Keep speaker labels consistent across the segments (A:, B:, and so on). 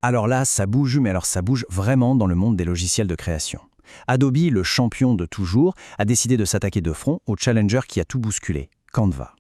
A: Alors là, ça bouge, mais alors ça bouge vraiment dans le monde des logiciels de création. Adobe, le champion de toujours, a décidé de s'attaquer de front au challenger qui a tout bousculé, Canva.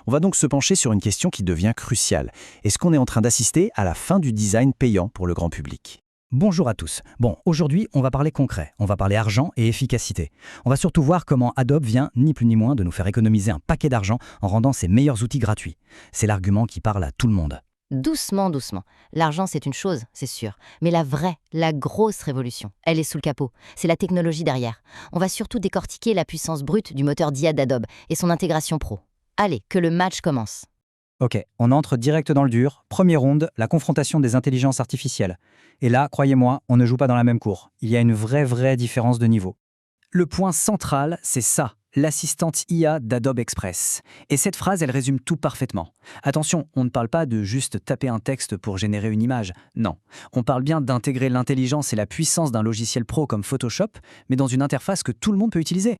A: On va donc se pencher sur une question qui devient cruciale. Est-ce qu'on est en train d'assister à la fin du design payant pour le grand public ?
B: Bonjour à tous. Bon, aujourd'hui, on va parler concret, on va parler argent et efficacité. On va surtout voir comment Adobe vient, ni plus ni moins, de nous faire économiser un paquet d'argent en rendant ses meilleurs outils gratuits. C'est l'argument qui parle à tout le monde.
C: Doucement, doucement. L'argent, c'est une chose, c'est sûr. Mais la vraie, la grosse révolution, elle est sous le capot. C'est la technologie derrière. On va surtout décortiquer la puissance brute du moteur d'IA d'Adobe et son intégration pro. Allez, que le match commence.
B: Ok, on entre direct dans le dur. Première ronde, la confrontation des intelligences artificielles. Et là, croyez-moi, on ne joue pas dans la même cour. Il y a une vraie différence de niveau. Le point central, c'est ça, l'assistante IA d'Adobe Express. Et cette phrase, elle résume tout parfaitement. Attention, on ne parle pas de juste taper un texte pour générer une image. Non, on parle bien d'intégrer l'intelligence et la puissance d'un logiciel pro comme Photoshop, mais dans une interface que tout le monde peut utiliser.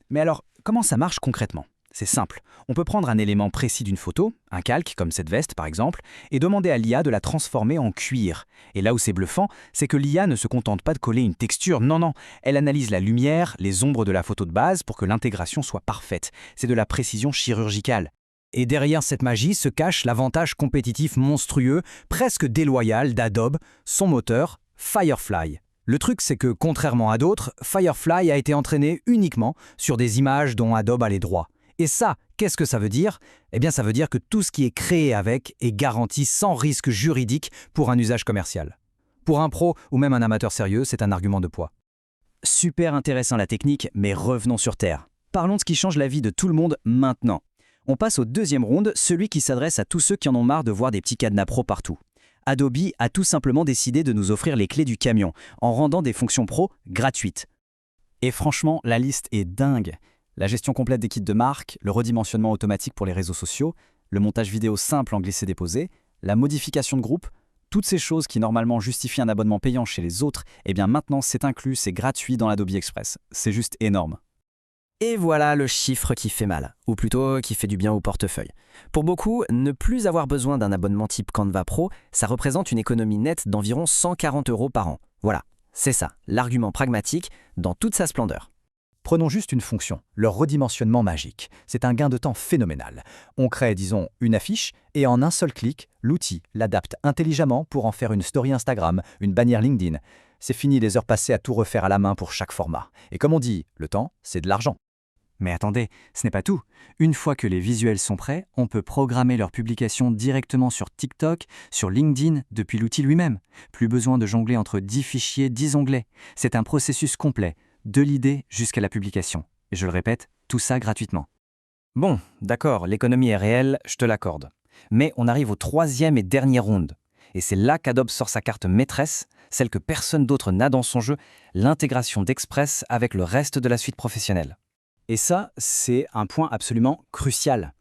B: Mais alors, comment ça marche concrètement ? C'est simple. On peut prendre un élément précis d'une photo, un calque comme cette veste par exemple, et demander à l'IA de la transformer en cuir. Et là où c'est bluffant, c'est que l'IA ne se contente pas de coller une texture, non, elle analyse la lumière, les ombres de la photo de base pour que l'intégration soit parfaite. C'est de la précision chirurgicale. Et derrière cette magie se cache l'avantage compétitif monstrueux, presque déloyal d'Adobe, son moteur, Firefly. Le truc, c'est que contrairement à d'autres, Firefly a été entraîné uniquement sur des images dont Adobe a les droits. Et ça, qu'est-ce que ça veut dire ? Eh bien, ça veut dire que tout ce qui est créé avec est garanti sans risque juridique pour un usage commercial. Pour un pro ou même un amateur sérieux, c'est un argument de poids. Super intéressant la technique, mais revenons sur Terre. Parlons de ce qui change la vie de tout le monde maintenant. On passe au deuxième round, celui qui s'adresse à tous ceux qui en ont marre de voir des petits cadenas pro partout. Adobe a tout simplement décidé de nous offrir les clés du camion, en rendant des fonctions pro gratuites. Et franchement, la liste est dingue. La gestion complète des kits de marque, le redimensionnement automatique pour les réseaux sociaux, le montage vidéo simple en glisser-déposer, la modification de groupe, toutes ces choses qui normalement justifient un abonnement payant chez les autres, eh bien maintenant c'est inclus, c'est gratuit dans l'Adobe Express. C'est juste énorme. Et voilà le chiffre qui fait mal, ou plutôt qui fait du bien au portefeuille. Pour beaucoup, ne plus avoir besoin d'un abonnement type Canva Pro, ça représente une économie nette d'environ 140 € par an. Voilà, c'est ça, l'argument pragmatique dans toute sa splendeur.
A: Prenons juste une fonction, le redimensionnement magique. C'est un gain de temps phénoménal. On crée, disons, une affiche et en un seul clic, l'outil l'adapte intelligemment pour en faire une story Instagram, une bannière LinkedIn. C'est fini les heures passées à tout refaire à la main pour chaque format. Et comme on dit, le temps, c'est de l'argent. Mais attendez, ce n'est pas tout. Une fois que les visuels sont prêts, on peut programmer leur publication directement sur TikTok, sur LinkedIn, depuis l'outil lui-même. Plus besoin de jongler entre 10 fichiers, 10 onglets. C'est un processus complet, de l'idée jusqu'à la publication. Et je le répète, tout ça gratuitement. Bon, d'accord, l'économie est réelle, je te l'accorde. Mais on arrive au troisième et dernier round. Et c'est là qu'Adobe sort sa carte maîtresse, celle que personne d'autre n'a dans son jeu, l'intégration d'Express avec le reste de la suite professionnelle. Et ça, c'est un point absolument crucial.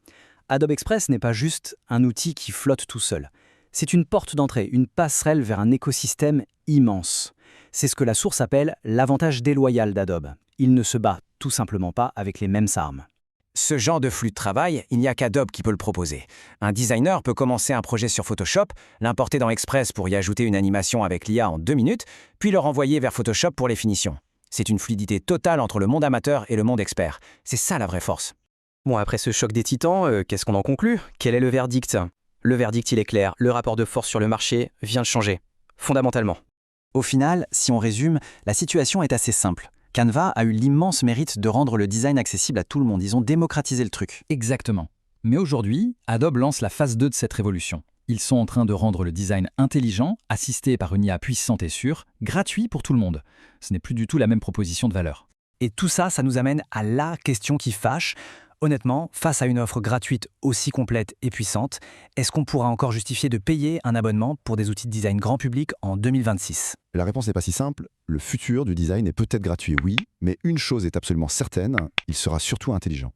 A: Adobe Express n'est pas juste un outil qui flotte tout seul. C'est une porte d'entrée, une passerelle vers un écosystème immense. C'est ce que la source appelle l'avantage déloyal d'Adobe. Il ne se bat tout simplement pas avec les mêmes armes.
D: Ce genre de flux de travail, il n'y a qu'Adobe qui peut le proposer. Un designer peut commencer un projet sur Photoshop, l'importer dans Express pour y ajouter une animation avec l'IA en 2 minutes, puis le renvoyer vers Photoshop pour les finitions. C'est une fluidité totale entre le monde amateur et le monde expert. C'est ça la vraie force.
E: Bon, après ce choc des titans, qu'est-ce qu'on en conclut ? Quel est le verdict ? Le verdict, il est clair. Le rapport de force sur le marché vient de changer. Fondamentalement.
A: Au final, si on résume, la situation est assez simple. Canva a eu l'immense mérite de rendre le design accessible à tout le monde. Ils ont démocratisé le truc.
F: Exactement. Mais aujourd'hui, Adobe lance la phase 2 de cette révolution. Ils sont en train de rendre le design intelligent, assisté par une IA puissante et sûre, gratuit pour tout le monde. Ce n'est plus du tout la même proposition de valeur.
B: Et tout ça, ça nous amène à la question qui fâche. Honnêtement, face à une offre gratuite aussi complète et puissante, est-ce qu'on pourra encore justifier de payer un abonnement pour des outils de design grand public en 2026 ?
G: La réponse n'est pas si simple. Le futur du design est peut-être gratuit, oui, mais une chose est absolument certaine, il sera surtout intelligent.